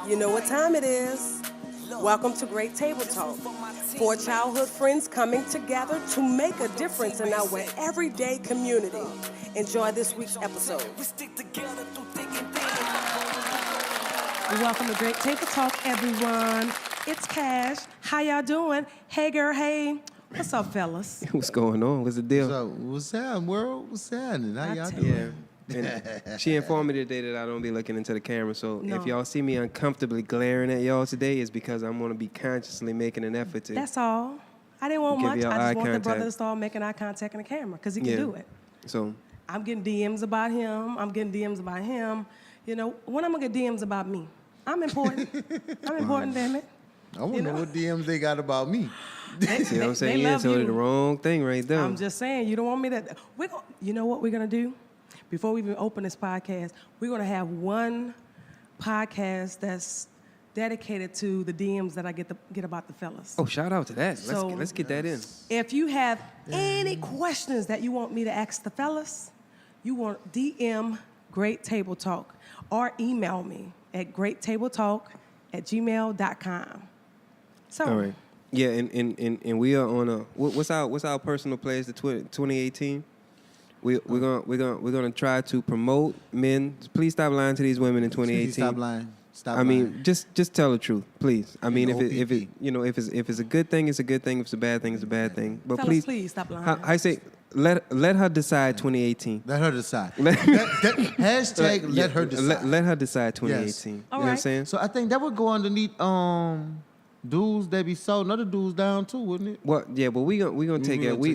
You know what time it is. Welcome to Great Table Talk. Four childhood friends coming together to make a difference in our everyday community. Enjoy this week's episode. Welcome to Great Table Talk, everyone. It's Cash. How y'all doing? Hey, girl, hey. What's up, fellas? What's going on? What's the deal? What's happening, world? What's happening? How y'all doing? Yeah. And she informed me today that I don't be looking into the camera, so if y'all see me uncomfortably glaring at y'all today, it's because I'm going to be consciously making an effort to. That's all. I didn't want much. I just want the brother to contact. start making eye contact in the camera because he can do it. So I'm getting DMs about him. I'm getting DMs about him. You know, when I'm going to get DMs about me? I'm important. I'm important, damn it. I want to know what DMs they got about me. see what I'm saying? Yeah, so the wrong thing right there. I'm just saying, you don't want me to. You know what we're going to do? Before we even open this podcast, we're going to have one podcast that's dedicated to the DMs that I get about the fellas. Oh, shout out to that. Let's get that in. If you have any questions that you want me to ask the fellas, you want DM Great Table Talk or email me at greattabletalk@gmail.com. So, all right. Yeah, and we are on a what's our personal plays to 2018? We're gonna try to promote men. Please stop lying to these women in 2018. Stop lying. I mean, just tell the truth, please. I mean, if it's a good thing, it's a good thing. If it's a bad thing, it's a bad thing. But fellas, please stop lying. I say let her decide 2018. Let her decide. Hashtag let her decide. Let her decide 2018. Yes. You know what I'm saying? So I think that would go underneath dudes that be sold other dudes down too, wouldn't it? Well, yeah, but we gonna take that. We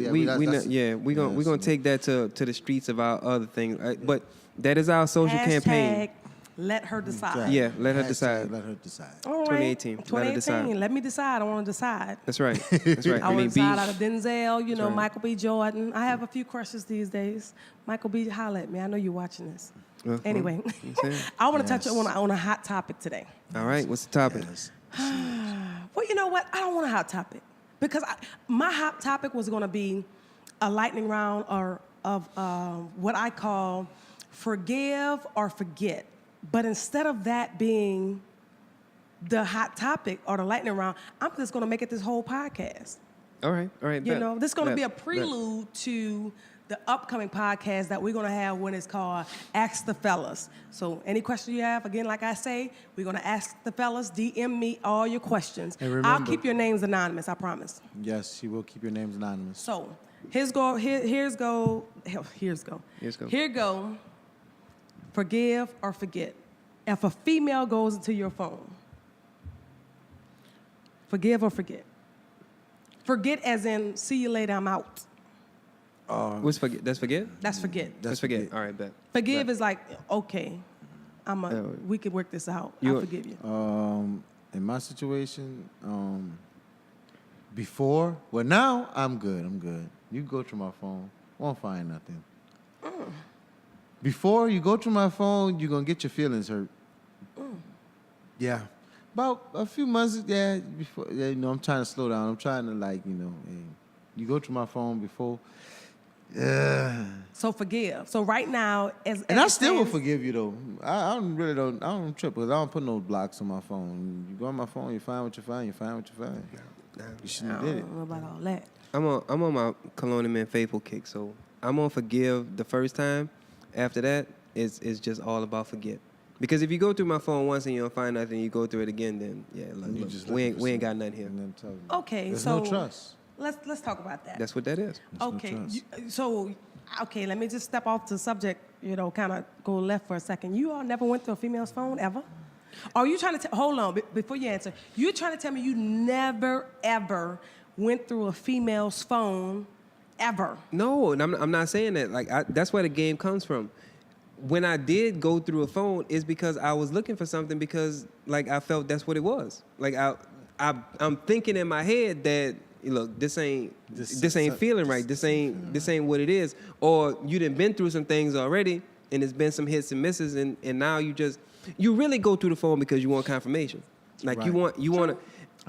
gonna take that to the streets of our other things. But that is our social campaign. Let her decide. Yeah, let her decide. Let her decide. All right. 2018. 2018. Let her decide. Let me decide. I want to decide. That's right. That's right. I want to decide out of Denzel, right. Michael B. Jordan. I have a few crushes these days. Michael B., holla at me. I know you're watching this. Anyway, I want to touch on a hot topic today. All right. What's the topic? Well, you know what? I don't want a hot topic because my hot topic was going to be a lightning round of what I call forgive or forget. But instead of that being the hot topic or the lightning round, I'm just going to make it this whole podcast. All right. You know, this is going to be a prelude to the upcoming podcast that we're going to have when it's called Ask the Fellas. So any questions you have, again, like I say, we're going to ask the fellas. DM me all your questions. And remember, I'll keep your names anonymous, I promise. Yes, she will keep your names anonymous. So here go. Forgive or forget. If a female goes into your phone, forgive or forget. Forget as in, see you later, I'm out. What's forget? That's forget? That's forget. That's forget. All right, bet. Forgive is like, okay, we can work this out. I forgive you. In my situation, before, well, now I'm good. You go through my phone, won't find nothing. Before you go through my phone, you're going to get your feelings hurt. Yeah. About a few months, before, I'm trying to slow down. I'm trying to, you go through my phone before. So forgive. So right now, and I still will forgive you, though. I don't trip, because I don't put no blocks on my phone. You go on my phone, you find what you find, you find what you find. You shouldn't have did it. I don't know about all that. I'm on my Cologne Man faithful kick, so I'm going to forgive the first time. After that, it's just all about forget. Because if you go through my phone once and you don't find nothing, you go through it again, then look, we ain't got nothing here. Okay, There's so no trust. Let's talk about that. That's what that is. Okay, let me just step off the subject. Kind of go left for a second. You all never went through a female's phone ever? Are you trying to hold on before you answer? You're trying to tell me you never ever went through a female's phone ever? No, and I'm not saying that. That's where the game comes from. When I did go through a phone, it's because I was looking for something because I felt that's what it was. I'm thinking in my head that look, this ain't feeling right. This ain't what it is. Or you done been through some things already, and it's been some hits and misses, and now you really go through the phone because you want confirmation. You want to.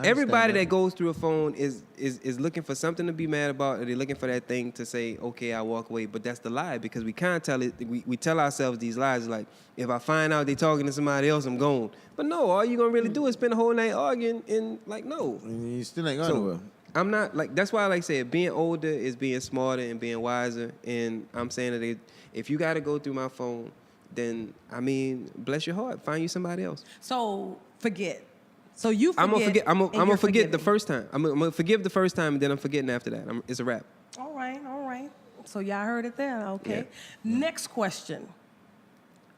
Everybody that. that goes through a phone is looking for something to be mad about, or they're looking for that thing to say, okay, I walk away. But that's the lie, because we can't tell it. We tell ourselves these lies like, if I find out they talking to somebody else, I'm gone. But no, all you're gonna really do is spend the whole night arguing, and like, no. And you still ain't going So nowhere. I'm not like, that's why I like say being older is being smarter and being wiser. And I'm saying that if you got to go through my phone, then I mean, bless your heart, find you somebody else. So forget. So you forget. I'm gonna forget. I'm and gonna you're forget the forgiving. first time. I'm gonna forgive the first time, and then I'm forgetting after that. It's a wrap. All right, all right. So y'all heard it there, okay? Yeah. Next question.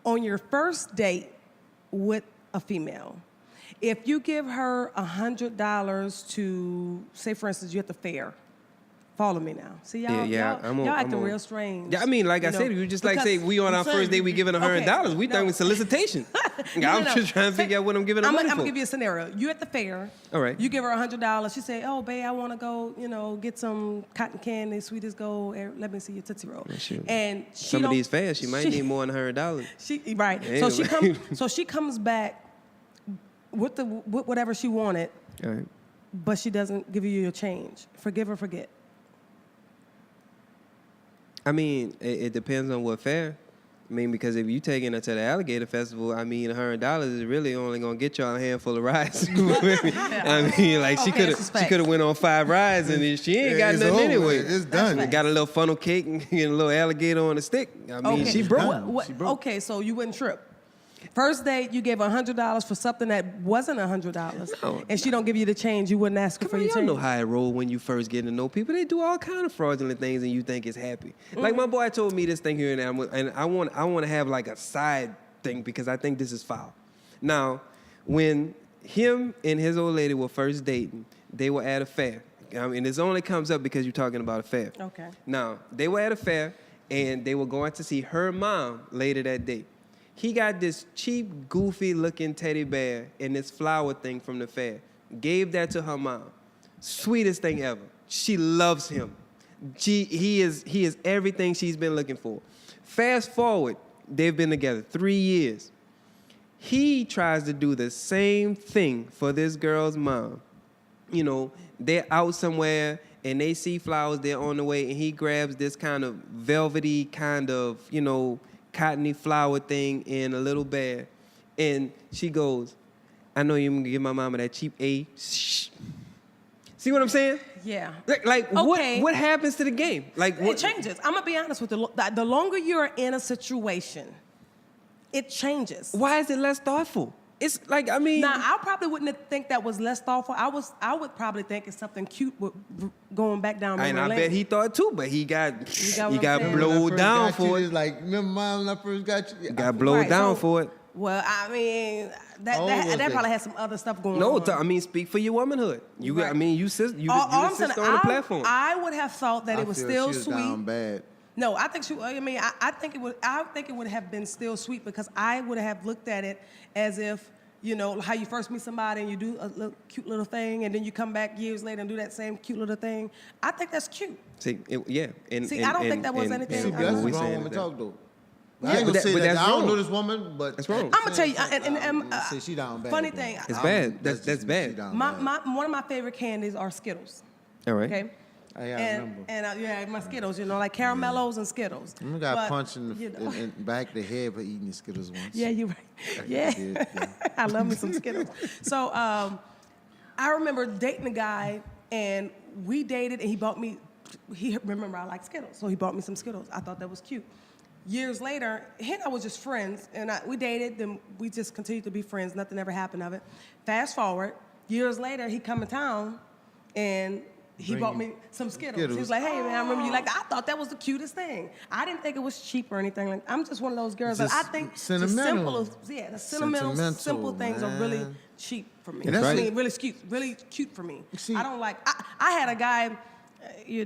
On your first date with a female, if you give her $100 to, say for instance, you're at the fair. Follow me now. See y'all, y'all acting real strange. Yeah, I mean, like I said, you just like say we on our first date, we giving $100. We think it's solicitation. I'm just trying to figure out what I'm giving her money for. I'm gonna give you a scenario. You at the fair. All right. You give her $100. She say, "Oh, babe, I want to go, get some cotton candy, sweet as gold. Let me see your Tootsie Roll." Shoot. And she Some of don't- these fairs, she might need more than $100. Right. Anyway. So she comes back with with whatever she wanted, All right. but she doesn't give you your change. Forgive or forget. I mean, it depends on what fair. I mean, because if you taking her to the alligator festival, I mean, $100 is really only gonna get y'all a handful of rides. I mean, like she Okay, could have went on 5 rides and she ain't got It's nothing over. anyway. It's done. That's Got a little funnel cake and a little alligator on a stick. I mean, Okay. she broke. She broke. Okay, so you wouldn't trip. First date, you gave $100 for something that wasn't $100, No. and she don't give you the change. You wouldn't ask her for Come on, your y'all change. know how it roll when you first get to know people. They do all kind of fraudulent things, and you think it's happy. Like my boy told me this thing here and there, and I want to have like a side thing because I think this is foul. Now, when him and his old lady were first dating, they were at a fair. I mean, this only comes up because you're talking about a fair. Okay. Now, they were at a fair, and they were going to see her mom later that day. He got this cheap, goofy-looking teddy bear and this flower thing from the fair. Gave that to her mom. Sweetest thing ever. She loves him. He is everything she's been looking for. Fast forward, they've been together 3 years. He tries to do the same thing for this girl's mom. You know, they're out somewhere and they see flowers, they're on the way, and he grabs this kind of velvety kind of, cottony flower thing in a little bear. And she goes, I know you're going to give my mama that cheap A. Shh. See what I'm saying? Yeah. Like Okay. what happens to the game? Like what? It changes. I'm gonna be honest with you. The longer you're in a situation, it changes. Why is it less thoughtful? It's like, I mean. Now, I probably wouldn't think that was less thoughtful. I would probably think it's something cute with going back down memory And I lane. bet he thought too, but he got what I'm saying? blowed down for It's it. like, remember mom when I first got you? Got blowed Right, down so- for it. Well, I mean, that How old was they? probably has some other stuff going No, on. I mean, speak for your womanhood. You, Right. I mean, you assist All I'm saying, on the platform. I would have thought that I it was feel still she was sweet. down bad. No, I think she. I mean, I think it would. I think it would have been still sweet because I would have looked at it as if how you first meet somebody and you do a little, cute little thing, and then you come back years later and do that same cute little thing. I think that's cute. See, yeah. And, See, I don't think that was anything- See, I but know. that's what we the wrong saying woman is talk, though. Yeah, I ain't but gonna that- say but that. that's I don't wrong. know this woman, but That's wrong. I'm gonna tell you, and say she down bad. funny though. thing, It's bad. That's just bad. she down my, bad. one of my favorite candies are Skittles. All right. Okay. I and remember. yeah, my Skittles, like caramellos and Skittles. I got But, punched in you know. the back of the head for eating the Skittles once. Yeah, you're right. I Yeah. did, yeah. I love me some Skittles. So I remember dating a guy, and we dated, and he remember I like Skittles, so he bought me some Skittles. I thought that was cute. Years later, he and I was just friends, and we dated, then we just continued to be friends. Nothing ever happened of it. Fast forward, years later, he come in town, and he bought me some Skittles. He was like, "Hey, man, I remember you like that." I thought that was the cutest thing. I didn't think it was cheap or anything. Like, I'm just one of those girls that I Just think the sentimental. the sentimental, simple things are really cheap for me. That's I right. mean, really cute for me. See- I don't like. I had a guy, you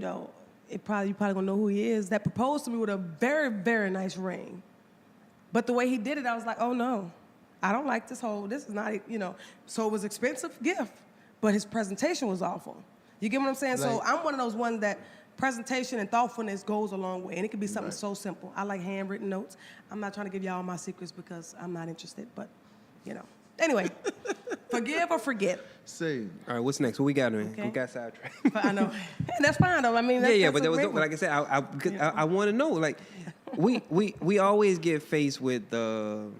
probably gonna know who he is, that proposed to me with a very, very nice ring. But the way he did it, I was like, oh no, I don't like this is not, So it was expensive gift, but his presentation was awful. You get what I'm saying? So Like- I'm one of those ones that presentation and thoughtfulness goes a long way, and it could be something Right. so simple. I like handwritten notes. I'm not trying to give y'all my secrets because I'm not interested, but, Anyway, Forgive or forget. Say. All right, what's next? What we got, man? Okay. We got sidetracked. But I know, and that's fine though. I mean, that's, Yeah, that's but a that was great dope. one. Like I said, I want to know. Like, we always get faced with saying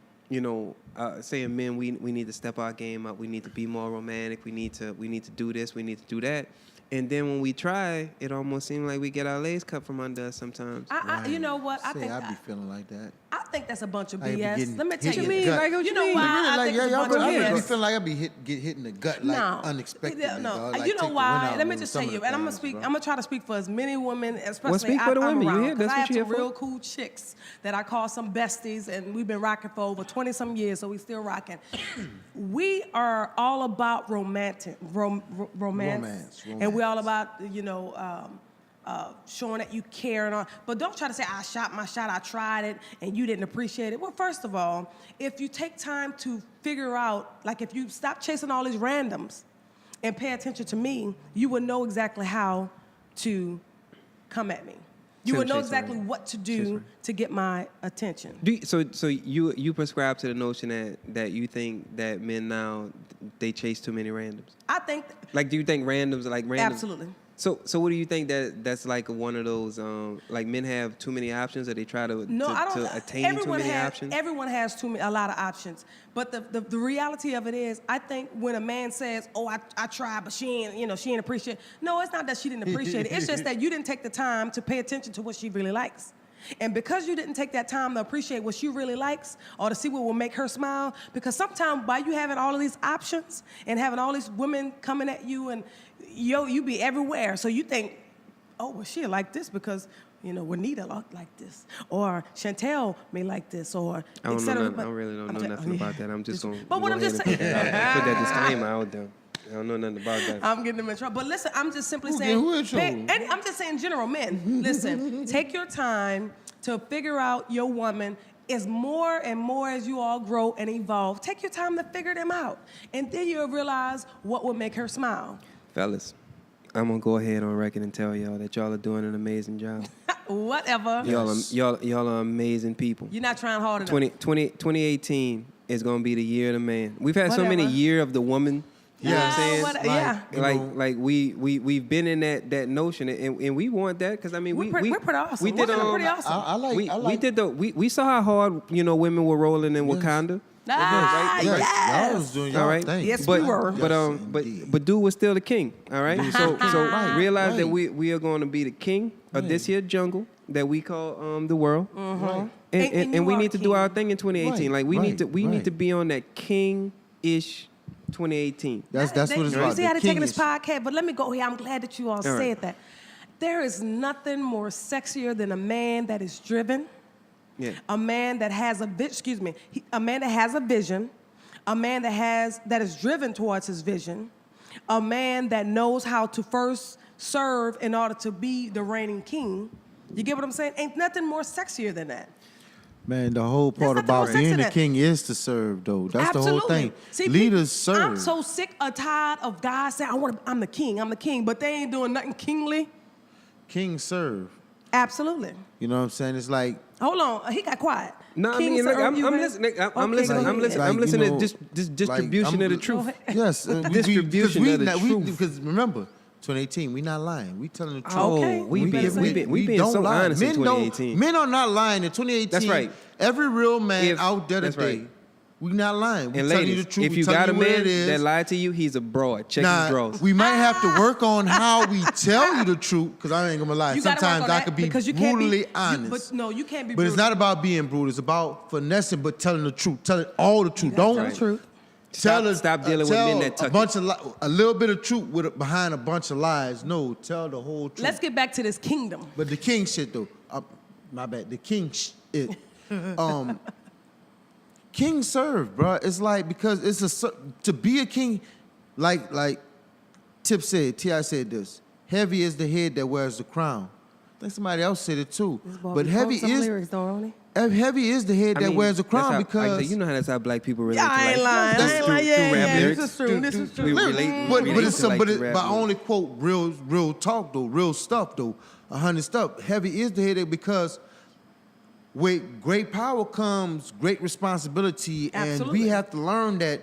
men we need to step our game up. We need to be more romantic. We need to do this. We need to do that. And then when we try, it almost seems like we get our legs cut from under us sometimes. You know what? I think I be feeling like that. I think that's a bunch of I be BS. getting Let me tell hit you. in the gut. Like, what You you know mean? why? I Like, think it's a y'all bunch of be BS. feeling like I be get hit in the gut like No. unexpectedly. No, dog. Like, you take know the why? wind out Let me of just some tell of you, the and I'm gonna things, speak. bro. I'm gonna try to speak for as many women, especially speak for the I'm women. You around, here? 'cause That's I what have you some here for. real cool chicks that I call some besties, and we've been rocking for over 20-some years, so we still rocking. We are all about romance, and we're all about showing that you care and all. But don't try to say, I shot my shot, I tried it, and you didn't appreciate it. Well, first of all, if you take time to figure out, like if you stop chasing all these randoms and pay attention to me, you would know exactly how to come at me. You would know Chase exactly around. what to do to get my attention. So you prescribe to the notion that you think that men now they chase too many randoms? I think, Like, do you think randoms are like randoms? absolutely. So what do you think that's like one of those like men have too many options, or they try to attain too many options? Everyone has a lot of options, but the reality of it is, I think when a man says, "Oh, I tried, but she ain't appreciate it." No, it's not that she didn't appreciate it. It's just that you didn't take the time to pay attention to what she really likes. And because you didn't take that time to appreciate what she really likes or to see what will make her smile, because sometimes by you having all of these options and having all these women coming at you and you be everywhere, so you think, oh, well, she'll like this because, Juanita like this, or Chantel may like this, or I don't et cetera. know nothing. I really don't know nothing about that. I'm just going to put that disclaimer out there. I don't know nothing about that. I'm getting them in trouble. But listen, I'm just simply Who saying, in trouble? and I'm just saying, general men, listen, take your time to figure out your woman. As more and more as you all grow and evolve, take your time to figure them out. And then you'll realize what will make her smile. Fellas, I'm going to go ahead on record and tell y'all that y'all are doing an amazing job. Whatever. Y'all are amazing people. You're not trying hard enough. 2018 is going to be the year of the man. We've had so many year of the woman. You know what I'm saying? Yeah. We've been in that notion, and we want that because I mean we're pretty awesome. We did pretty awesome. we saw how hard women were rolling in Wakanda. Y'all was doing y'all thing. Yes, we were. But dude was still the king. All right. So realize that we are going to be the king of this here jungle that we call the world. Right. And we need to do king. our thing in 2018. Right, Like we need to right. be on that king-ish 2018. That's what it's about. See how The they're taking this king podcast, but let me go here. I'm glad that you all said that. There is nothing more sexier than a man that is driven. Yeah. A man that has a vision, a man that has a vision, a man that is driven towards his vision, a man that knows how to first serve in order to be the reigning king. You get what I'm saying? Ain't nothing more sexier than that. Man, the whole part There's nothing about more sex being in the that. king is to serve, though. That's the whole thing. See, Leaders serve. I'm so sick or tired of guys saying, I'm the king, but they ain't doing nothing kingly. Kings serve. Absolutely. You know what I'm saying? It's like, Hold on, he got quiet. No, I King mean, look, serve, I'm you ready? listening. I'm Okay, listening. go I'm ahead. listening. I'm Like, listening you know, to this distribution of the truth. yes. Distribution of the truth. Because remember, 2018, we not lying. We telling the truth. Okay. we being don't so lie. honest in 2018. Men are not lying in 2018. That's right. Every real man out there that's today, right. we not lying. We And telling you ladies, the truth. if We you telling got a you what man it is. that lied to you, he's a broad. Check his drawers. We might have to work on how we tell you the truth, because I ain't gonna lie. You gotta Sometimes work on I that could be because you can't brutally be, honest. But no, you can't be But it's brutal. not about being brutal. It's about finessing, but telling the truth. Telling all the truth. Don't tell the truth. Stop dealing with men that tuck a little bit of truth behind a bunch of lies. No, tell the whole truth. Let's get back to this kingdom. But the king shit though, my bad. The king shit. King serve, bro. It's like because to be a king, like Tip said. T.I. said this. Heavy is the head that wears the crown. I think somebody else said it too. But heavy is heavy is the head that wears the crown because you know how that's how black people relate. Yeah, I ain't lying. I ain't lying. Yeah, lyrics. this is true. This is true. We relate but I only quote real talk though, real stuff though, 100 stuff. Heavy is the head because with great power comes great responsibility, Absolutely. and we have to learn that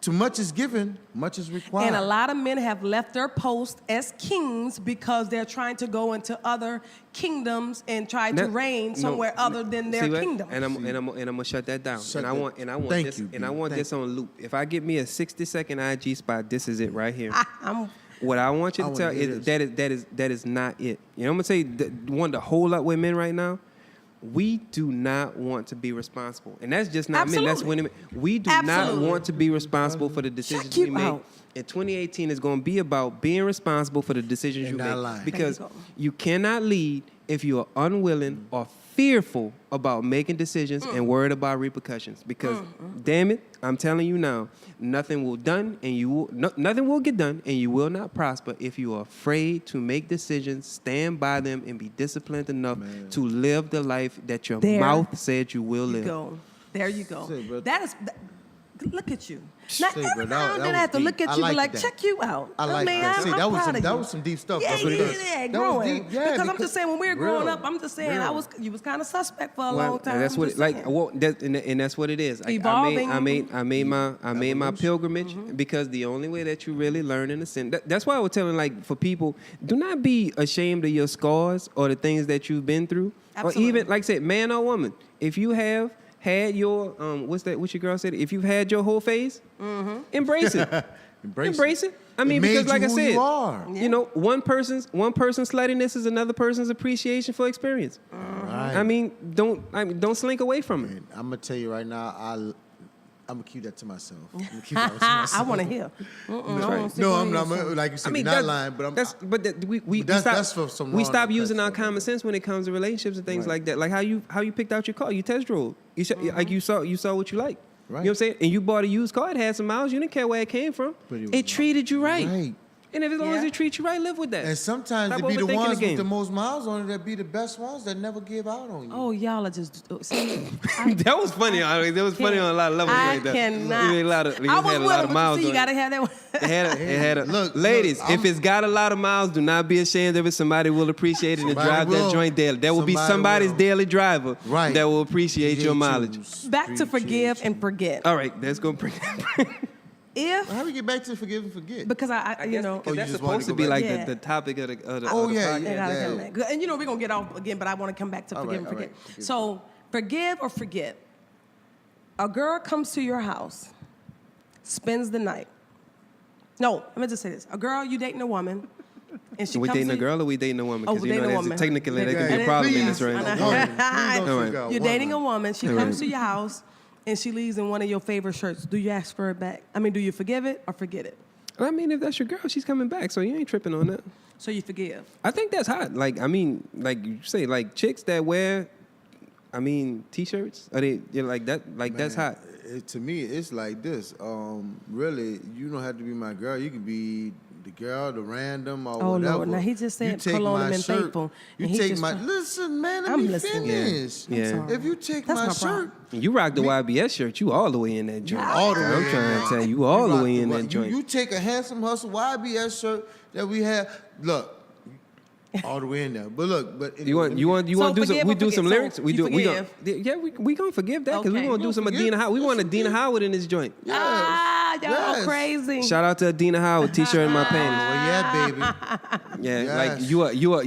too much is given, much is required. And a lot of men have left their post as kings because they're trying to go into other kingdoms and try to reign somewhere other than their kingdom. And I'm gonna shut that down. I want Thank this on loop. If I get me a 60-second IG spot, this is it right here. I'm What I want you to tell is that is not it. You know, I'm gonna say one to hold up with men right now. We do not want to be responsible, and that's just not men. That's women. We do not want to be responsible for the decisions we make. And 2018 is going to be about being responsible for the decisions you make, because you cannot lead if you are unwilling or fearful about making decisions and worried about repercussions. Because, damn it, I'm telling you now, nothing will get done, and you will not prosper if you are afraid to make decisions, stand by them, and be disciplined enough to live the life that your mouth said you will live. There you go. That is. Look at you. Say, Now, every now and then I have to look at you and like, check you out. I like that. I'm proud of that you. was some deep stuff. Yeah, growing. Yeah, because I'm just saying, when we were growing up, I'm just saying, you was kind of suspect for a long time. And that's what and that's what it is. Evolving. I made my pilgrimage because the only way that you really learn in a sense. That's why I was telling, like, for people, do not be ashamed of your scars or the things that you've been through. Absolutely. Or even, like I said, man or woman, if you have had your what your girl said, if you've had your whole phase, embrace it. Embrace it. I mean, because like I said, you know, one person's sluttiness is another person's appreciation for experience. Right. I mean, don't slink away from it. I'm gonna tell you right now, I'm gonna keep that to myself. I want to hear. No, I'm not. Like you said, you're not lying, but we stop using our common sense when it comes to relationships and things like that. Like how you picked out your car, you test drove. Like you saw what you like. Right. You know what I'm saying? And you bought a used car, it had some miles, you didn't care where it came from. It treated you right. And as long as it treats you right, live with that. And sometimes they be the ones with the most miles on it that be the best ones that never give out on you. Oh, y'all are just... See, that was funny. That was funny on a lot of levels like that. I cannot. You had a lot of miles on it. You got to have that one. It had a look, ladies, if it's got a lot of miles, do not be ashamed of it. Somebody will appreciate it and drive that joint daily. There will be somebody's daily driver that will appreciate your mileage. Back to forgive and forget. All right, let's go bring that. How do we get back to forgive and forget? Because I you know, that's supposed to be like the topic of the podcast. And you know, we're gonna get off again, but I want to come back to forgive and forget. So forgive or forget. A girl comes to your house, spends the night. No, let me just say this: a girl, you dating a woman, and she we comes dating a girl or we dating a woman? Because you know, technically there could be a problem in this, right? You're dating a woman. She comes to your house. And she leaves in one of your favorite shirts. Do you ask for it back? I mean, do you forgive it or forget it? I mean, if that's your girl, she's coming back, so you ain't tripping on that. So you forgive? I think that's hot. Like, I mean, like you say, like chicks that wear, T-shirts, are they like that? Like, that's hot. To me, it's like this. Really, you don't have to be my girl. You can be the girl, the random, or whatever. Oh, Lord. Now, he just said Cologne and faithful. You take my... Listen, man, let me finish. Yeah. If you take my shirt... You rock the YBS shirt, you all the way in that joint. All the way I'm trying to tell you, you all the way in that joint. You take a Handsome Hustle YBS shirt that we have, look, all the way in there. But look, you want to do some? We do some lyrics. We gonna forgive that because we want to do some Adina Howard. We want Adina Howard in this joint. Y'all crazy. Shout out to Adina Howard, T-shirt in my panties. Oh yeah, baby. Yeah, like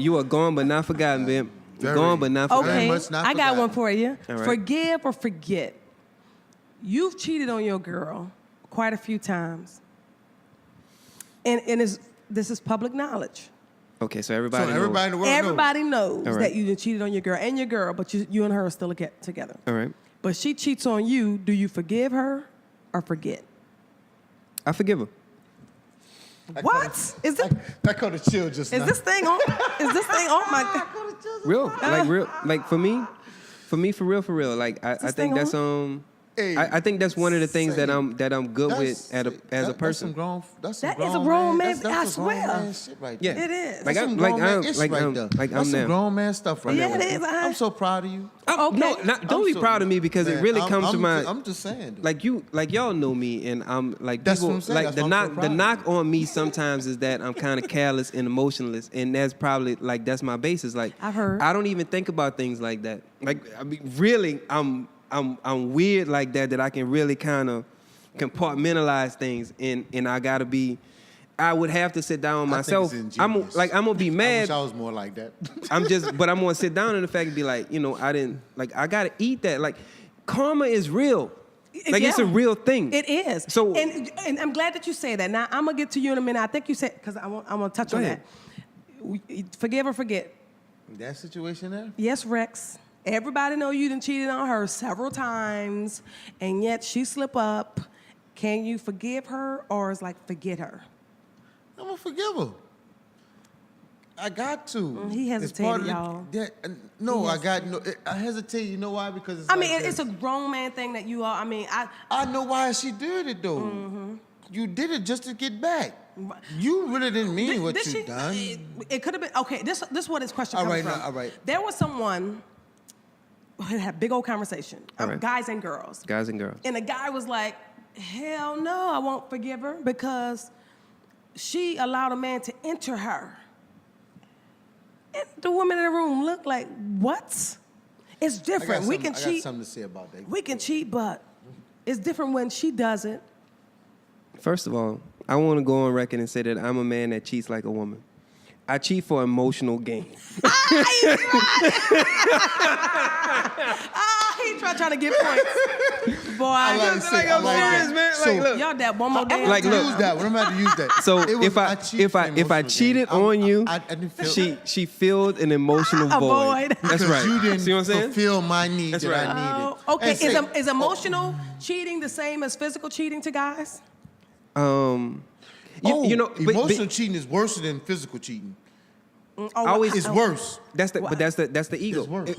you are gone but not forgotten, babe. Gone but not forgotten. Okay, I got one for you. Right. Forgive or forget. You've cheated on your girl quite a few times, and this is public knowledge. Okay, so everybody in the world knows that you cheated on your girl, but you and her are still together. All right. But she cheats on you. Do you forgive her or forget? I forgive her. What? Is it? That called a chill just now. Is this thing on my... Like for real. Like I think that's I think that's one of the things that I'm good with as a person. That's a grown man. I swear. Man shit right there. Yeah, it is. That's some grown man stuff right there. Yeah, it is. I'm so proud of you. Okay. No, don't be proud of me because it really comes to my. I'm just saying. Like y'all know me, and I'm like that's people. What I'm saying. Like the knock on me sometimes is that I'm kind of careless and emotionless, and that's probably like that's my basis. Like I've heard. I don't even think about things like that. Like I mean, really, I'm weird like that I can really kind of compartmentalize things, and I would have to sit down I think myself. it's I'm ingenious. gonna be I mad. wish I was more like that. But I'm gonna sit down in the fact and be like, I gotta eat that. Like, karma is real. Like, it's a Yeah. real thing. It is. So- and I'm glad that you say that. Now I'm gonna get to you in a minute. I think you said because I want to touch Go on ahead. that. Forgive or forget. That situation there? Yes, Rex. Everybody know you done cheated on her several times, and yet she slip up. Can you forgive her, or is like forget her? I'm gonna forgive her. I got to. He It's part hesitated, of y'all. No, I got no. I hesitate. You know why? Because it's I mean, like it's this. a grown man thing that you are. I mean, I know why she did it though. Mm-hmm. You did it just to get back. You really didn't mean what This you shit- done. It could have been okay. This is what his question All comes right, from. now, all right. There was someone who had a big old conversation All of right. guys and girls, Guys and girls. and the guy was like, "Hell no, I won't forgive her because she allowed a man to enter her." And the woman in the room looked like, "What?" It's different. We can I got cheat. something to say about that. We can cheat, but it's different when she does it. First of all, I want to go on record and say that I'm a man that cheats like a woman. I cheat for emotional gain. He trying to get points. Boy, I like to say, I like that. man. So- Like, look. y'all that one more damn Like, time. look. Use that one. I'm gonna have to use that. So It was- if I cheated for if I emotional cheated gain. on you, I didn't feel she filled an emotional A void. void. That's because right. you didn't See what I'm saying? fulfill my need That's that right. I needed. Oh, okay. And say, Is emotional cheating the same as physical cheating to guys? You know, but- emotional cheating is worse than physical cheating. Oh, Always- It's worse. That's the ego. It's worse.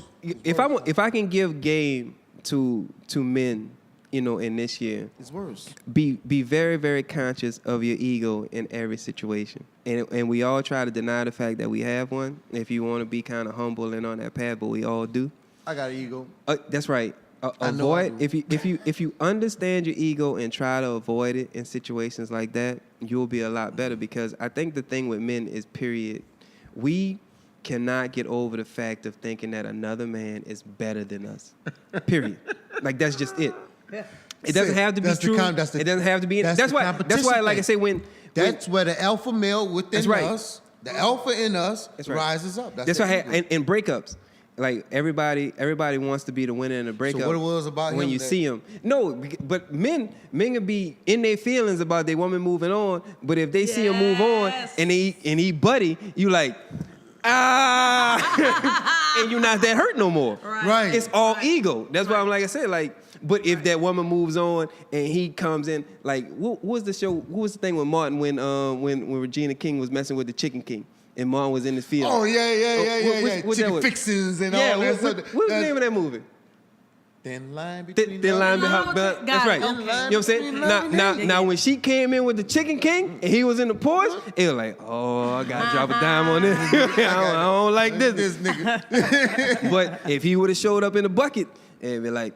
If I can give game to men, in this year, It's worse. be very, very conscious of your ego in every situation. And we all try to deny the fact that we have one. If you want to be kind of humble and on that path, but we all do. I got an ego. That's right. I know I Avoid do. if you understand your ego and try to avoid it in situations like that, you'll be a lot better. Because I think the thing with men is, period, we cannot get over the fact of thinking that another man is better than us. Period. Like, that's just it. It doesn't have to be That's the true. that's the- It doesn't have to be. that's That's the why. Like competition I say, when That's where the alpha male within That's right. us, the alpha in us, That's right. rises up. That's the why. ego. In breakups, like everybody wants to be the winner in a breakup. what it was about when him you that- see him? No, but men can be in their feelings about their woman moving on. But if they see him move on Yes. and he buddy, you like, and you're not that hurt no more. Right. It's all ego. That's why I'm like I said, like. But if that woman moves on and he comes in, like, what was the show? What was the thing with Martin when Regina King was messing with the Chicken King and Martin was in his field? Oh yeah. What that Chicken was? fixins and Yeah, all that stuff. what's the name of that movie? Thin line between Thin line love. behind. Got That's it, right. okay. You know what I'm saying? Between Now, love now, and now, when she came in with the Chicken King and he was in the porch, it was like, oh, I gotta drop a dime on this. I don't like this. nigga. But if he would have showed up in the bucket, it'd be like,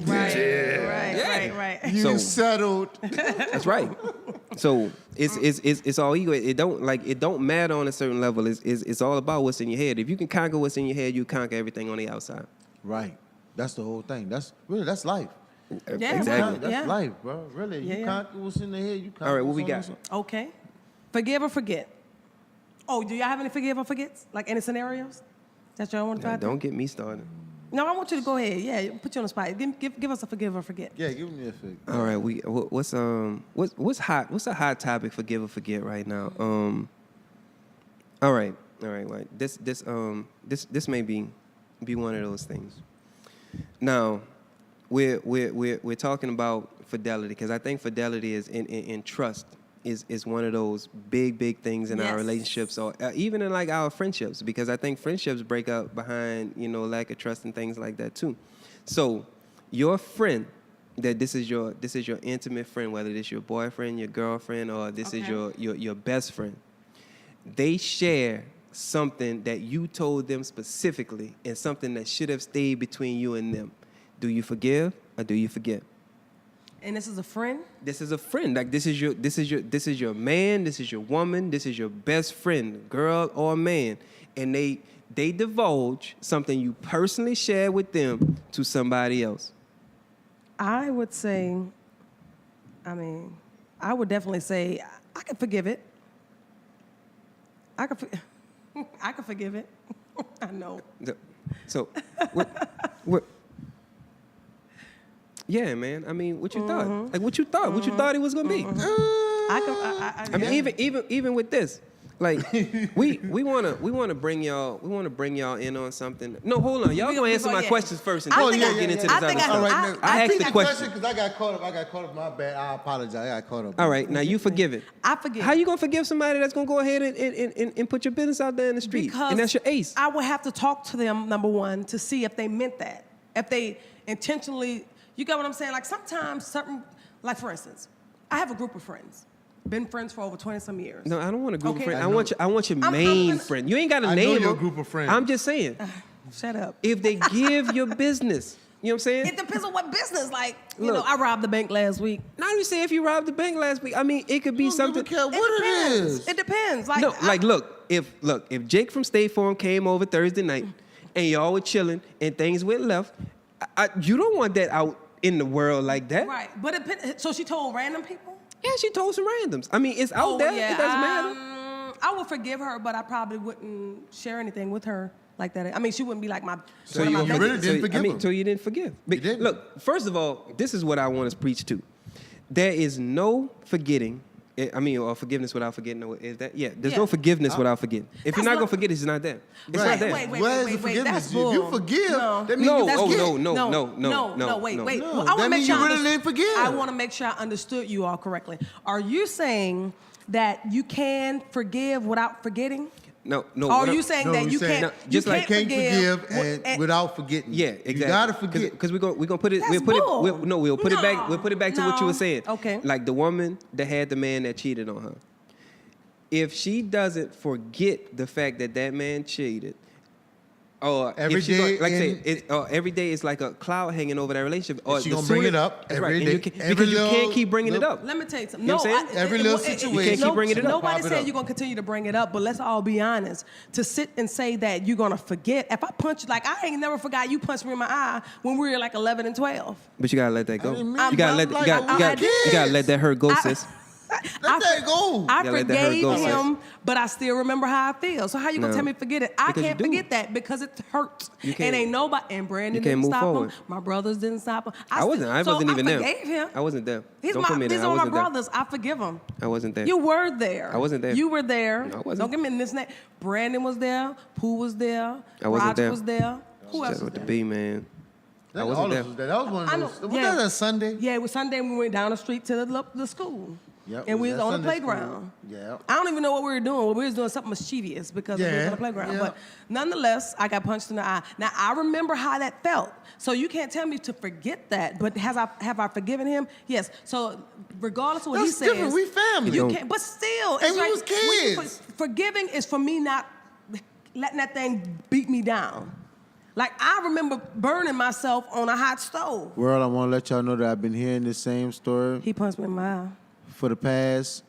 Right. You So- settled. that's right. So it's all ego. It don't matter on a certain level. It's all about what's in your head. If you can conquer what's in your head, you conquer everything on the outside. Right. That's the whole thing. That's life. Yeah, Exactly. That's Yeah. life, bro. Really. Yeah, You yeah. conquer what's in the head. You conquer All right, what we what's on got? the- Okay. Forgive or forget? Oh, do y'all have any forgive or forgets? Like any scenarios that y'all want to try? Now, don't get me started. No, I want you to go ahead. Yeah, put you on the spot. Give us a forgive or forget. Yeah, give me a fig. All right, what's hot? What's a hot topic for give or forget right now? All right. Right. This may be one of those things. Now, we're talking about fidelity because I think fidelity is in trust is one of those big things in our Yes. relationships or even in like our friendships because I think friendships break up behind lack of trust and things like that too. So your friend, that this is your intimate friend, whether this your boyfriend, your girlfriend, or this is Okay. your best friend, they share something that you told them specifically and something that should have stayed between you and them. Do you forgive or do you forget? And this is a friend? This is a friend. Like this is your man, this is your woman, this is your best friend, girl or man. And they divulge something you personally shared with them to somebody else. I would say I mean, I would definitely say I could forgive it. I could forgive it. I know. So, what? Yeah, man. I mean, what you thought? Like, what you thought? What you thought it was gonna be? I mean, even with this, like, we wanna bring y'all in on something. No, hold on. Y'all gonna answer my questions first, and then we gonna get into this other stuff. All right, I asked the question because I got caught up. My bad. I apologize. I got caught up. All right, now you forgive it. I forgive. How you gonna forgive somebody that's gonna go ahead and put your business out there in the street? Because and that's your ace. I would have to talk to them, number one, to see if they meant that. If they intentionally, you get what I'm saying? Like sometimes like for instance, I have a group of friends. Been friends for over 20-some years. No, I don't want a group of Okay. friends. I want your main friend. You ain't got to name your them. group of friends. I'm just saying. Shut up. If they give your business, you know what I'm saying? It depends on what business. Like, you Look. know, I robbed the bank last week. Not even say if you robbed the bank last week. I mean, it could be something. Don't care what it is. It depends. Like, No, like look, if Jake from State Farm came over Thursday night and y'all were chilling and things went left, you don't want that out in the world like that. Right. But so she told random people? Yeah, she told some randoms. I mean, it's out there. Yeah, It doesn't matter. I would forgive her, but I probably wouldn't share anything with her like that. I mean, she wouldn't be like my. So one of my you best really friends. didn't forgive him? So you didn't forgive. But didn't. Look, first of all, this is what I want to preach to. There is no forgetting. Or forgiveness without forgetting. No, is that? Yeah, there's no forgiveness without forgetting. If you're not gonna forget, it's not there. It's Right. not there. Wait, Where's the That's forgiveness? If bull. you forgive, No. that means No, you oh, forget. no, wait. No, I that want to make means sure you really didn't forgive. I want to make sure I understood you all correctly. Are you saying that you can forgive without forgetting? No. Or what are I'm- you saying No, that you you saying- can't? No, just you like Can't forgive and without forgetting. Yeah, exactly. You gotta forget. Because we're gonna put it. That's We'll put bull. it. We'll put it back. No, We'll put it back to what you no. were saying. Okay. Like the woman that had the man that cheated on her. If she doesn't forget the fact that man cheated, or Every if she day like I say, in- every day it's like a cloud hanging over that relationship. Or she the gonna bring sooner- it up That's every right. day. And you can, Every because you little- can't keep bringing it little- up. Let me tell you something. You know what I'm saying? Every little situation. You can't keep bringing it up. Nobody Pop it said up. you're gonna continue to bring it up, but let's all be honest. To sit and say that you're gonna forget. If I punch you, like I ain't never forgot you punched me in my eye when we were like 11 and 12. But you gotta let that go. I didn't You mean gotta that. let you gotta let that hurt go, sis. Let that go. I Yeah, let that hurt forgave go, sis. him, but I still remember how I feel. So how you gonna No. tell me to forget it? I Because you can't do. forget that because it hurts. You can't- And ain't nobody. And Brandon you can't didn't move stop forward. him. My brothers didn't stop him. I wasn't even there. I forgave him. I wasn't there. He's Don't put me there. These I are my wasn't there. brothers. I forgive them. I wasn't there. You were there. I wasn't there. You were there. No, I wasn't. Don't give me this name. Brandon was there. Pooh was there. I wasn't Roger there. was there. Who else Shout was out to there? B, man. I All wasn't of there. us was there. That was one I of know. those. Was that a Sunday? Yeah, it was Sunday when we went down the street to the school. Yep, And we was was that on the Sunday playground. school. Yeah. I don't even know what we were doing. We was doing something mischievous because we was Yeah, on the playground. yeah. But nonetheless, I got punched in the eye. Now I remember how that felt. So you can't tell me to forget that. But have I forgiven him? Yes. So regardless of what That's he says, different. We family. You Don't- can't. But still, And it's we like was when you kids. forgiving is for me not letting that thing beat me down. Like I remember burning myself on a hot stove. World, I want to let y'all know that I've been hearing this same story He punched me in my eye. for the past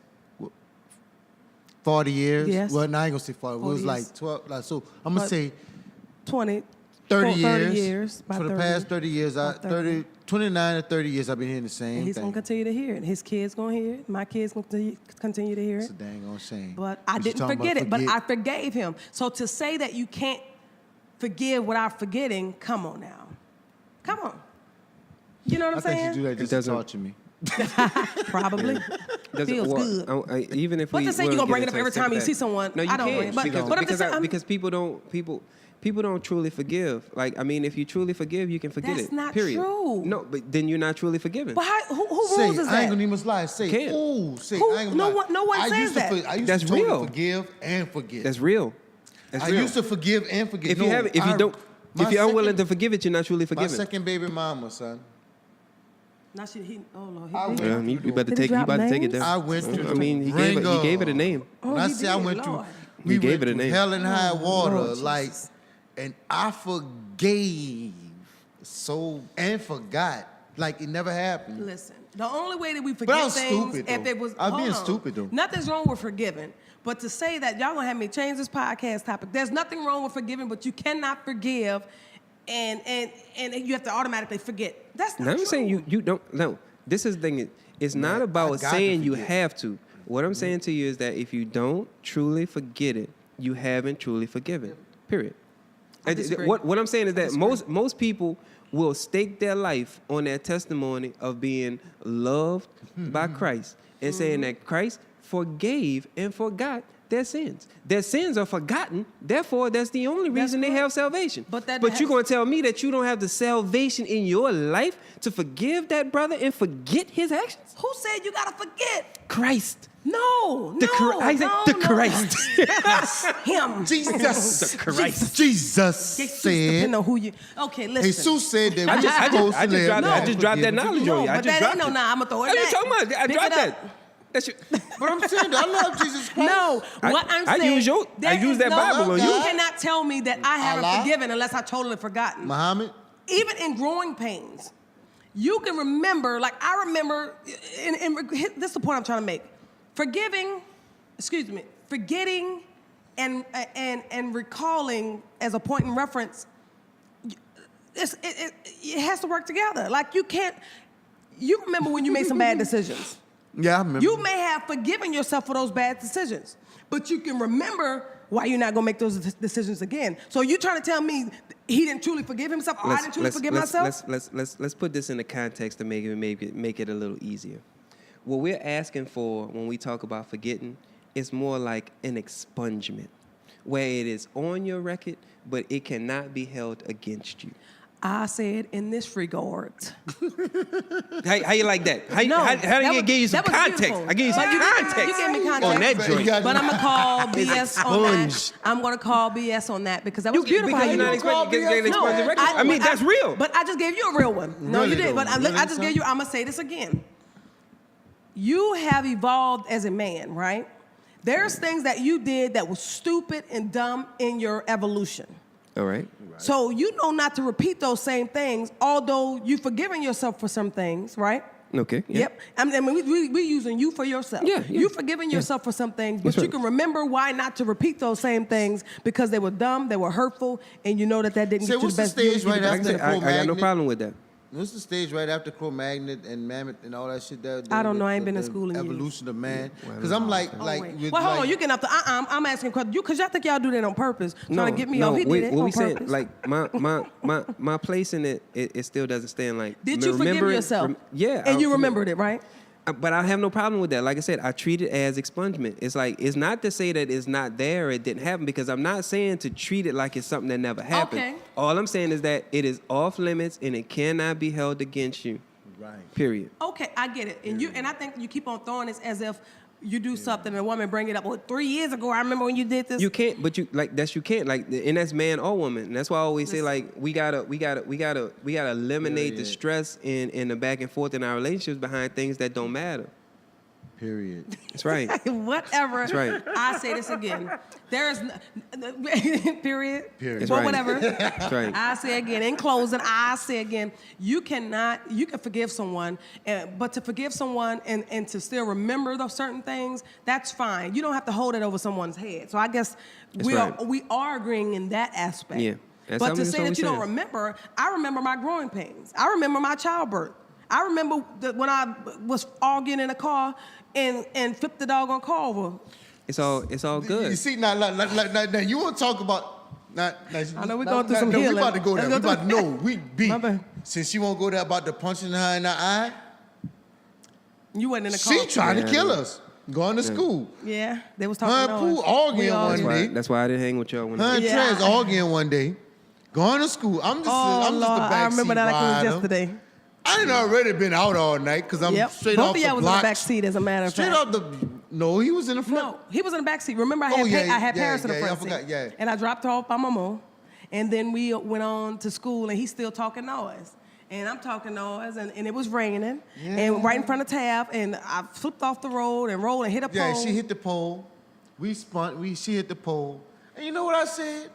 40 years. Yes. Well, no, I ain't gonna say 40. It 40 was years. like 12. Like, so I'm gonna But- say 20, 30 30 years. years. About For the 30. past 30 years, About 30. 29 to 30 years, I've been hearing the same And he's thing. gonna continue to hear it. His kids gonna hear it. My kids gonna continue to hear It's it. a dang on shame. But I you didn't talking forget about it. But I forgave him. So to say that you can't forgive without forgetting, come on now, come on. You know what I'm I think saying? you do that just to doesn't- torture me. Probably. Doesn't- Feels well, good. Even if But we to say you will gonna get bring it into up every time you that. see someone, No, you I don't can't, bring it. But because, I'm just saying, because people don't truly forgive. Like, I mean, if you truly forgive, you can forget That's it. not period. true. No, but then you're not truly forgiven. But who Say, rules is I ain't that? gonna even lie. Say, Can't. ooh, say, Who- I ain't gonna lie. no one I says used to that. I used That's to totally real. forgive and forget. That's real. That's I real. used to forgive and forget. If you No, have, if you I- don't, my if you're unwilling second- to forgive it, you're not truly My forgiven. second baby mama, son. Now oh Lord, I went- Yeah, you about to Did he take. You drop about to take it names? there. I went to I mean, he gave it a name. Oh, When I he say I did, went Lord. through, He gave went it a through name. hell and high water, Lord like, Jesus. and I forgave so and forgot, like it never happened. Listen, the only way that we I forget was things, stupid, if though. it was, I was hold being on. stupid, though. Nothing's wrong with forgiving, but to say that y'all gonna have me change this podcast topic, there's nothing wrong with forgiving, but you cannot forgive, and you have to automatically forget. That's not Now I'm true. saying you don't. No, this is the thing. It's not Right. I about got to saying you forget. have to. What I'm saying to you is that if you don't truly forget it, you haven't truly forgiven. Period. I disagree. What I'm saying is that disagree. most people will stake their life on their testimony of being loved by Christ and saying that Christ forgave and forgot their sins. Their sins are forgotten. Therefore, that's the only That's reason they correct. have salvation. But that you're has- going to tell me that you don't have the salvation in your life to forgive that brother and forget his actions? Who said you gotta forget? Christ. No, The no, I said no, the no. Christ. Him. Jesus. Christ. Jesus Jesus, said. depending on who you. Okay, listen. Jesus said that I we're just supposed to live. I just dropped that knowledge No, on you. I but just that ain't dropped no it. nah. I'm gonna throw it What are you back. talking about? I Pick dropped it that. up. That's your, But I'm saying that I love Jesus Christ. No, what I'm I saying. use your- there I use is that no- Bible on You you. cannot tell me that I haven't Allah? forgiven unless I totally forgotten. Muhammad. Even in growing pains, you can remember. Like I remember. This is the point I'm trying to make. Forgetting, and recalling as a point in reference. It has to work together. Like you can't. You remember when you made some bad decisions. Yeah, I remember. You may have forgiven yourself for those bad decisions, but you can remember why you're not gonna make those decisions again. So you trying to tell me he didn't truly forgive himself, or I didn't truly forgive myself? Let's put this in the context to make it a little easier. What we're asking for when we talk about forgetting is more like an expungement, where it is on your record, but it cannot be held against you. I said in this regard. How you like that? How that do you was- give you some that was context? beautiful. I give you some But you context gave me context. on that But joint. you got- But I'm gonna call BS on that. expunged. I'm gonna call BS on that because that was You- beautiful. because how you're you not did it. expecting to get an No, expunged record. I mean, that's real. But I just gave you a real one. No, Really you did. though? But Really, I just gave you. I'm gonna say this again. You have evolved as a man, right? There's things that you did that was stupid and dumb in your evolution. All right. So you know not to repeat those same things, although you've forgiven yourself for some things, right? Okay. Yeah. Yep. I mean, we're using you for yourself. Yeah, yeah. You've forgiven yourself for some things, but That's you right. can remember why not to repeat those same things because they were dumb, they were hurtful, and you know that didn't Say, get you what's the the best. stage right you- Like I after said, I got no Cro-Magnon? problem with that. What's the stage right after Cro-Magnon and Mammoth and all that shit? I don't know. I ain't been in school in years. evolution of man. Well, Because I'm like, Oh, like, wait. with Well, hold on. like- You getting up to? I'm asking questions. Because y'all think y'all do that on purpose, trying to get me off. He did it what on we saying, purpose. like my place in it still doesn't stand like. Did you forgive remembering- yourself? Yeah. And you remembered it, right? But I have no problem with that. Like I said, I treat it as expungement. It's like, it's not to say that it's not there or it didn't happen, because I'm not saying to treat it like it's something that never happened. Okay. All I'm saying is that it is off limits and it cannot be held against you. Right. Period. Okay, I get it. And I think you keep on throwing this as if you do something and a woman bring it up. Well, 3 years ago, I remember when you did this. You can't, but you can't, like, and that's man or woman. And that's why I always say, like, we gotta eliminate the Period. stress in the back and forth in our relationships behind things that don't matter. Period. That's right. Whatever. That's right. I say this again. There is period. Period. But That's right. whatever. That's right. I say again, in closing, I say again, you can forgive someone, but to forgive someone and to still remember those certain things, that's fine. You don't have to hold it over someone's head. So I guess That's we right. are agreeing in that aspect. Yeah. That's But how to we- say that's that you what don't we saying. remember, I remember my growing pains. I remember my childbirth. I remember that when I was arguing in a car and flipped the doggone car over. It's all good. You see, now you want to talk about. I know we're going through some We healing. about to go there. We Let's go about to through- know. We beat. My bad. Since she won't go there about the punching her in the eye, You wasn't in the car. she trying Yeah, to kill yeah. us. Going to school. Yeah, they was Her talking and noise. Pooh arguing We all- one day. That's why I didn't hang with y'all when Her I and Yeah. Trez arguing one day. Going to school. I'm just Oh, the Lord, backseat I remember that like it was rider. yesterday. I didn't already been out all night because I'm Yep. straight Both off of the y'all was block. in the back seat, as a matter of Straight fact. off the. No, he was in the front. No, he was in the back seat. Remember, I had, Oh, yeah, I had yeah, Paris in the yeah, front I forgot, seat. yeah. And I dropped her off by Mama. And then we went on to school, and he's still talking noise. And I'm talking noise, and it was raining. And right in front of Tab, and I flipped off the road and rolled and hit a pole. Yeah, she hit the pole. We spun. She hit the pole. And you know what I said?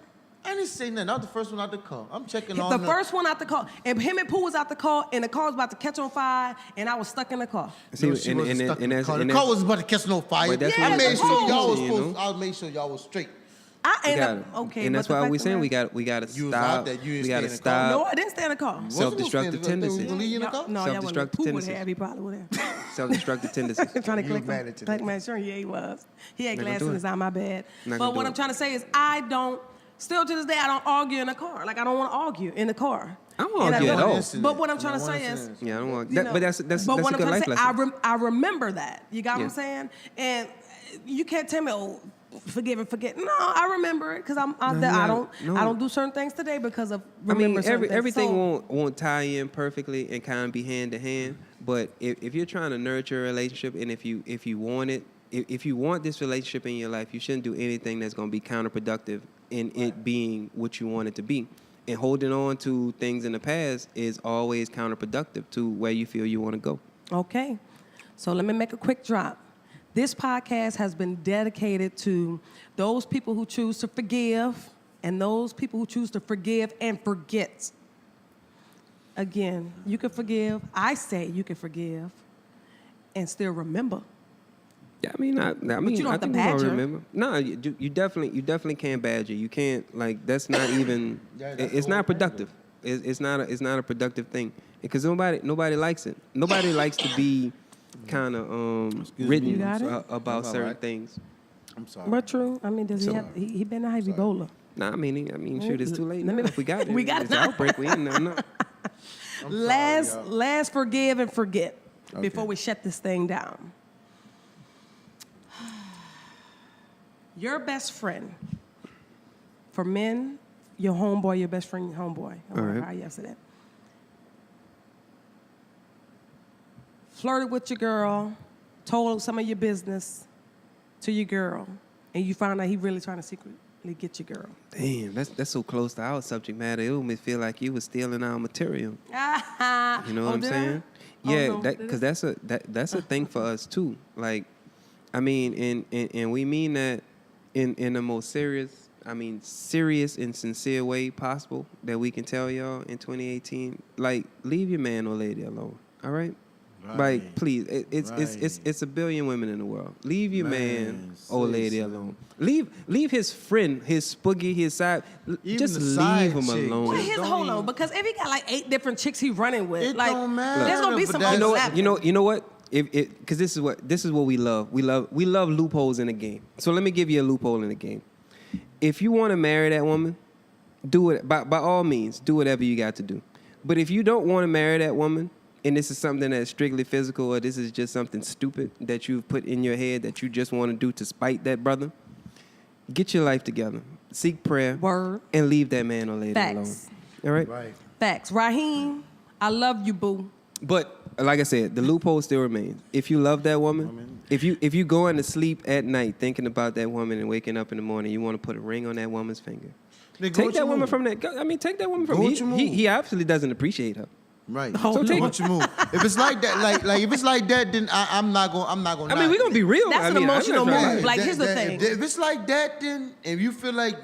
I didn't say nothing. I was the first one out the car. I'm checking on The first one out the car. And him and Pooh was out the car, and the car was about to catch on fire, and I was stuck in the car. See, No, she wasn't stuck in the car. The car was about to catch no fire. But that's Yeah, I what made that's sure the y'all was pole. supposed. I made sure y'all was straight. Okay, and that's but the why fact we're of the saying matter- we gotta You was out stop. there, you didn't We gotta stay in the car. No, stop I didn't stay in the car. self-destructive tendencies. Was he in the car? No, that wasn't. Self-destructive Pooh would tendencies. have. He probably would have. Self-destructive tendencies. Trying to You collect mad at collect my insurance. Yeah, he was. He had Not gonna glass do in it. his eye. My bad. Not But gonna what do I'm it. trying to say is, I don't. Still to this day, I don't argue in the car. Like I don't want to argue in the car. I don't And argue at all. But what I'm trying to say is, Yeah, I don't want. you That, know, but that's but what a I'm good trying life to say, lesson. I remember that. You got what I'm Yeah. saying? And you can't tell me, oh, forgive and forget. No, I remember it because I don't do certain things today because of I mean, remembering certain things. everything So, won't tie in perfectly and kind of be hand to hand. But if you're trying to nurture a relationship, and if you want it, if you want this relationship in your life, you shouldn't do anything that's going to be counterproductive in it being what you want it to be. And holding on to things in the past is always counterproductive to where you feel you want to go. okay. So let me make a quick drop. This podcast has been dedicated to those people who choose to forgive and those people who choose to forgive and forget. Again, you can forgive. I say you can forgive and still remember. Yeah, I mean, you don't I have to think we're gonna badger. remember. No, you definitely can't badger. You can't, like, that's not even. Yeah, that's it's the not whole productive. It's not a productive thing because nobody likes it. Nobody likes to be kind of written You got it? about That's all certain right. things. I'm sorry. But true. I mean, does he So- have? He been to have Ebola. Nah, I mean, shoot, it's too late. Let me- Now. If we got it. we got it's it. outbreak. We ain't no. Last forgive and forget before Okay. we shut this thing down. Your best friend. For men, your homeboy, your best friend, your homeboy. All right. How you say that? Flirted with your girl, told some of your business to your girl, and you found out he really trying to secretly get your girl. Damn, that's so close to our subject matter. It would make feel like you was stealing our material. You know what I'm saying? Yeah, no, because that's a thing for us too. Like, I mean, and we mean that in the most serious and sincere way possible that we can tell y'all in 2018. Like, leave your man or lady alone. All right. Right. Like, please, it's a billion women in the world. Leave your man or sis, lady man. alone. Leave his friend, his spoogie, his side. Even Just the leave side him chick. alone. Well, Don't hold on, even- because if he got like 8 different chicks he running with, It like don't matter, there's gonna be but some that's- overlap. You know what? Because this is what we love. We love loopholes in the game. So let me give you a loophole in the game. If you want to marry that woman, do it by all means. Do whatever you got to do. But if you don't want to marry that woman, and this is something that's strictly physical, or this is just something stupid that you've put in your head that you just want to do to spite that brother, get your life together. Seek prayer. Word. And leave that man or lady Facts. alone. All right? Right. Facts. Raheem, I love you, boo. But like I said, the loophole still remains. If you love that woman, if you going to sleep at night thinking about that woman and waking up in the morning, you want to put a ring on that woman's finger. Nigga, Take what that you woman move? from that. I mean, take that woman from Go him. what you move. He obviously doesn't appreciate her. Right. Oh, So Lord. what you move? If it's like that, like if it's like that, then I'm not gonna. I mean, we're gonna be real. That's I an mean, I'm not emotional trying to- move. Like, here's the thing. If it's like that, then if you feel like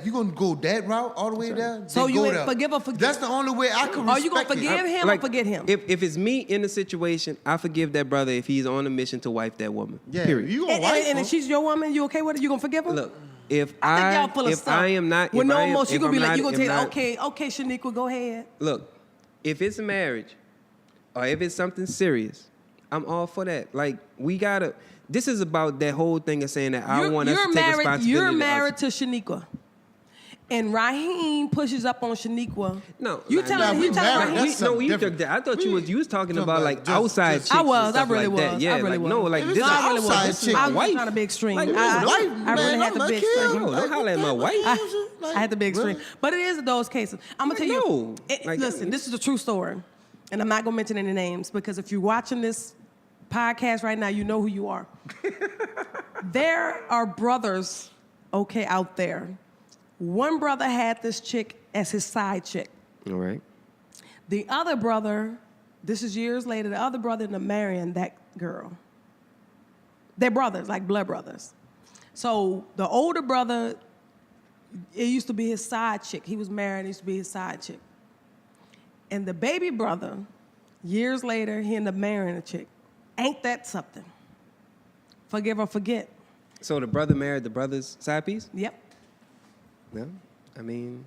you gonna go that route all the way there, So then you go ain't there. forgive or forget? That's the only way I can. Are you gonna respect it. forgive him or forget him? If it's me in the situation, I forgive that brother if he's on a mission to wife that woman. Yeah, Period. you gonna And, wife and her. if she's your woman, you okay with it? You gonna forgive him? Look, if I think y'all full of if stuff. I am not, with if no I am, emotion, you if gonna be I'm like, not- you gonna if take, not- okay, Shaniqua, go ahead. Look, if it's a marriage or if it's something serious, I'm all for that. Like, we gotta. This is about that whole thing of saying that I want us to take responsibility. You're to us. married to Shaniqua. And Raheem pushes up on Shaniqua. No, You nah, telling nah, you we telling married. Raheem. That's No, something you different. took that. I thought you was talking talking about about like just- outside just- chicks. I and was. stuff I really like that. was. Yeah, I really like, was. no, like If this it's is an I really outside was. chick, I was wife. trying to be extreme. Like, I no, really man, had to I'm be a extreme. kid. No, don't holler at my wife. I had to be extreme. Really? But it is those cases. I'm going to tell No. you. Like, Listen, this is a true story. And I'm not going to mention any names because if you're watching this podcast right now, you know who you are. There are brothers, okay, out there. One brother had this chick as his side chick. All right. The other brother, this is years later, the other brother ended up marrying that girl. They're brothers, like blood brothers. So the older brother, it used to be his side chick. He was married, it used to be his side chick. And the baby brother, years later, he ended up marrying a chick. Ain't that something? Forgive or forget. So the brother married the brother's side piece? Yep. Yeah, I mean,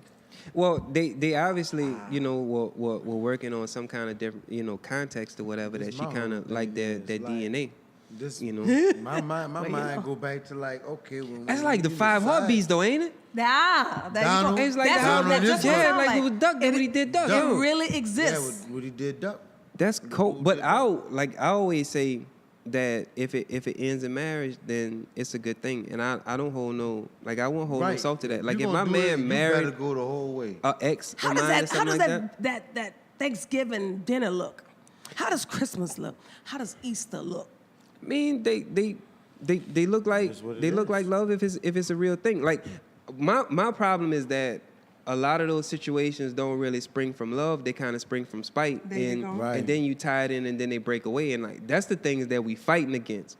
well, they obviously, you know, were working on some kind of different, you know, context or whatever that she my kind whole of like thing their is, like, DNA. This, You know, my mind go back to like, okay, that's like the 5 heartbeats, though, ain't it? Nah, there you Donald- go. It's like That's how what that just yeah, sound like it was Duck. What he did Duck. It yo. really Yeah, exists. what he did, Duck. That's cool. Who But did I always say that if it ends in marriage, then it's a good thing. And I don't hold no, like, I won't hold no salt to that. Like, You if my gonna do it, man you married better go the whole way. a ex How of does mine or that? How something does like that, that Thanksgiving dinner look? How does Christmas look? How does Easter look? I mean, they look like It's what it they look is. like love if it's a real thing. Like, my problem is that a lot of those situations don't really spring from love. They kind of spring from spite, There you and go. Right. and then you tie it in, and then they break away, and like that's the things that we fighting against.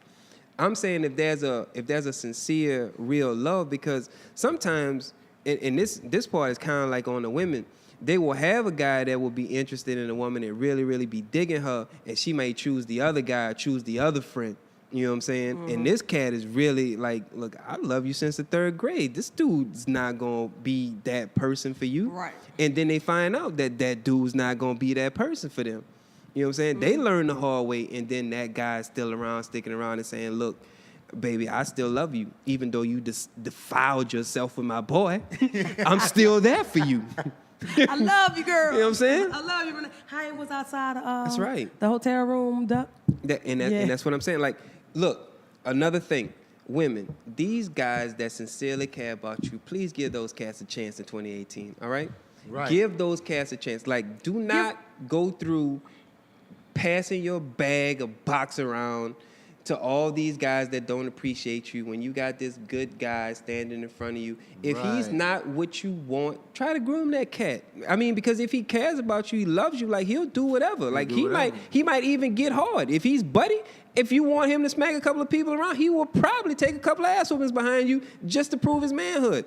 I'm saying if there's a sincere, real love, because sometimes, and this part is kind of like on the women. They will have a guy that will be interested in a woman and really, really be digging her, and she may choose the other guy, choose the other friend. You know what I'm saying? Mm-hmm. And this cat is really like, look, I love you since the 3rd grade. This dude's not gonna be that person for you. Right. And then they find out that that dude's not gonna be that person for them. You know what I'm saying? They learn the hard way, and then that guy's still around, sticking around and saying, look, baby, I still love you. Even though you defiled yourself with my boy, I'm still there for you. I love you, girl. You know what I'm saying? I love you. Renee. How it was outside That's right. the hotel room, Duck. And Yeah. that's what I'm saying. Like, look, another thing. Women, these guys that sincerely care about you, please give those cats a chance in 2018, all right? Right. Give those cats a chance. Like, do not go through passing your bag of box around to all these guys that don't appreciate you when you got this good guy standing in front of you. If he's Right. not what you want, try to groom that cat. I mean, because if he cares about you, he loves you, like, he'll do whatever. Like, do he whatever. might even get hard. If he's buddy, if you want him to smack a couple of people around, he will probably take a couple of ass whoopings behind you just to prove his manhood.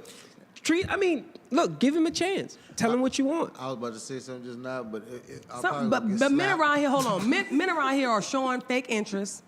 Look, give him a chance. Tell him what you want. I was about to say something just now, but I'll Some, probably but get but men slapped. around here, hold on. Men around here are showing fake interest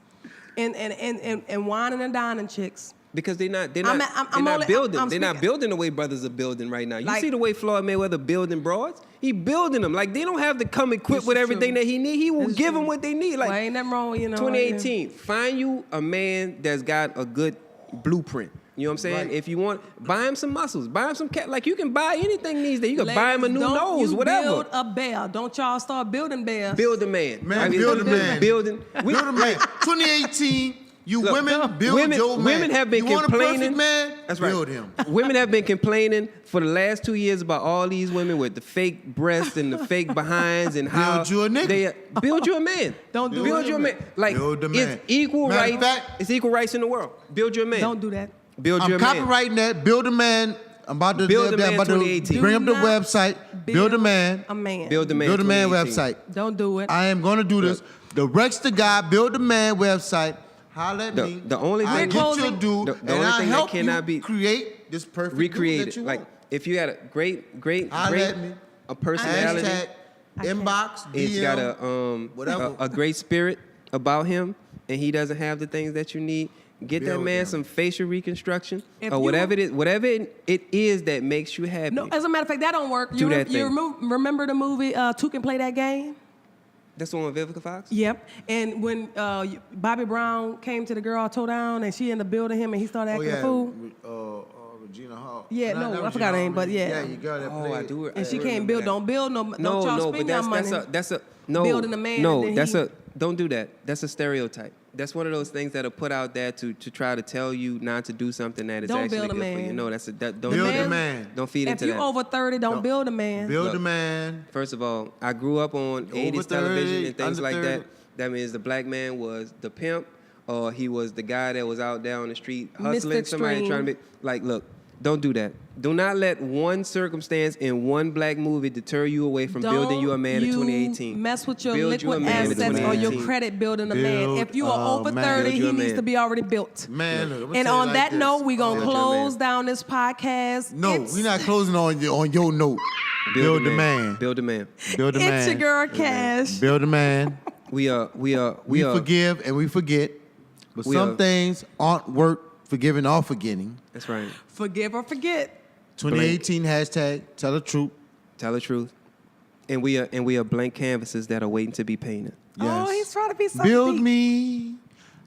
and whining and dining chicks. Because they're not I'm only- building. I'm They're not speaking- building the way brothers are building right now. You Like- see the way Floyd Mayweather building broads? He building them. Like, they don't have to come equipped This with is everything true. that he need. He will This is give true. them what they need. Like, Well, ain't nothing wrong, you know. 2018, find you a man that's got a good blueprint. You know what I'm saying? Right. If you want, buy him some muscles. Buy him some cat. Like, you can buy anything these days. You can buy him a Ladies, new don't nose, you whatever. Build a bear. Don't y'all start building bears. Build a man. Man, build a man. Building. Build a man. 2018, you Look, women, build your man. Women have been you complaining. Want a perfect man? That's right. Build him. Women have been complaining for the last 2 years about all these women with the fake breasts and the fake behinds and how Build you a nigga. they build you a man. Don't do build it. you a man. Like, Build a man. it's equal Matter of rights. fact- It's equal rights in the world. Build your man. Don't do that. Build I'm your man. copywriting that. Build a man. I'm about to Build a Man about to 2018. bring up the Do not website. Build a man. A man. Build a man. Build a man 2018. website. Don't do it. I am going to do this. The Rexter guy, Build a Man website. Holla at me. The only I thing- get you a Closing- dude, the and only I thing that help cannot you be create this perfect Recreate dude it. that you Like, want. if you had a great Holla at me. a personality. Hashtag inbox, DM, It's got a whatever. a great spirit about him, and he doesn't have the things that you need. Get that Build man him. some facial reconstruction If or you- whatever it is that makes you happy. No, as a matter of fact, that don't work. Do that thing. Remember the movie Two Can Play That Game? That's the one with Vivica Fox. Yep. And when Bobby Brown came to the girl toe down and she ended up building him and he started acting a fool. Regina Hall. Yeah, no, not I forgot her Regina name, Hall, but yeah. Yeah, you got that. Oh, I do. And she I can't remember build. that. Don't build no. Don't No, y'all no, spend but your money. that's a no. Building a man No, and then don't do that. That's a stereotype. That's one of those things that are put out there to try to tell you not to do something that is Don't actually build a good for you. man. No, don't Build do a that. man. Don't feed If into you're that. over 30, don't build a man. Build Look. a man. First of all, I grew up on Over 80s 30, television and things under like 30. that. That means the black man was the pimp, or he was the guy that was out there on the street hustling Mr. somebody Extreme. trying to be like, look, don't do that. Do not let one circumstance in one black movie deter you away from building you a man in 2018. Mess with your Build you a liquid man in assets or your 2018. credit building a man. Build If you are a over man. 30, Build you he a needs man. to be already built. Man, look, I'm gonna And tell you on like that this. note, we're going to Build your man. close down this podcast. No, It's- we're not closing on your note. Build a man. Build a man. Build a man. It's your girl, Cash. Build a man. We We forgive and we forget, but We some are- things aren't worth forgiving or forgetting. That's right. Forgive or forget. 2018 hashtag tell the truth. Tell the truth. And we are blank canvases that are waiting to be painted. Oh, he's trying to be so Build deep. me.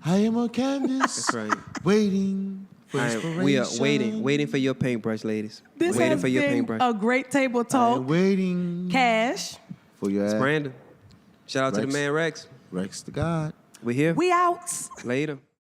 I am a canvas. That's right. Waiting for inspiration. We are waiting for your paintbrush, ladies. This waiting has for your been paintbrush. a great table I am talk. waiting Cash. for your It's ass. Brandon. Shout out to the Rex. man Rex. Rex the God. We're here. We out. Later.